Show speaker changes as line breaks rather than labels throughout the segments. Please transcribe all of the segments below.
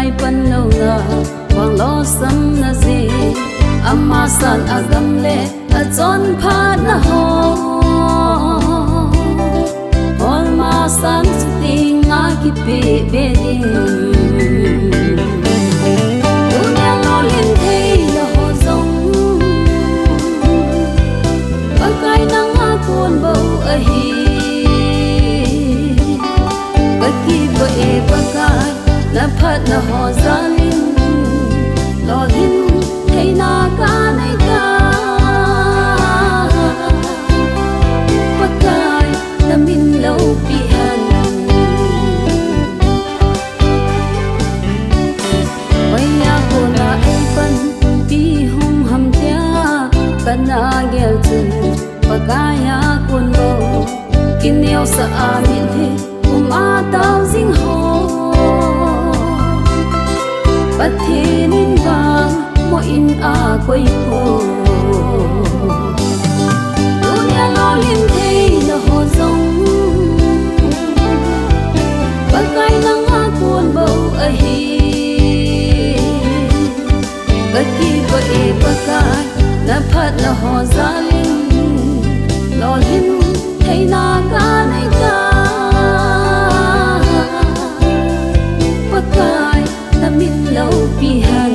ai pan lo nga wang lo sam na zi ama san agam le a chon pha na ho ol ma san ti nga ki pe be din dunya lo lin thei lo ho zong ba kai na nga kun bo a hi ba ki bo e ba kai na phat na ho zalin lo lin thei na ka nai ka ba kai na min lo pi han bai ya ko na ai pan pi hum ham tia kana gel chun ba ka ya kun bo kin neo sa a min he a tao ding ho bắt thiên in vàng mỗi in a quay cô dunia lo liên thấy là hồ giống bắt cái nắng a cuốn bầu a hi bắt ki vợ bắt cái là phát là hồ gia linh lo liên thấy na ca này ca pakai na min lo pihan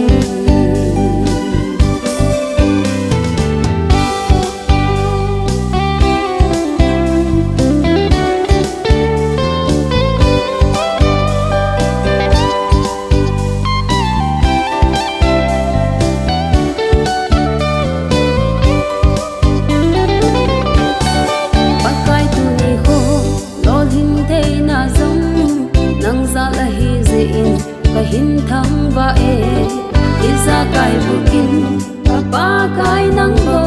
pakai tu ni ho lo hin thei na zong nang za la hi zein ka hin thang va e iza kai bukin pa kai nang bo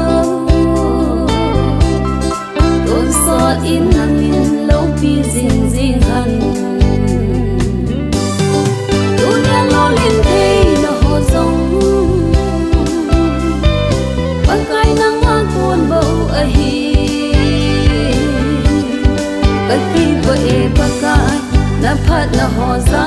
don so in nan min lo pi zin zin han dunia lo lin thei lo ho zong pa kai nang a kun bo a hi ka ki bo e pa kai na phat na ho za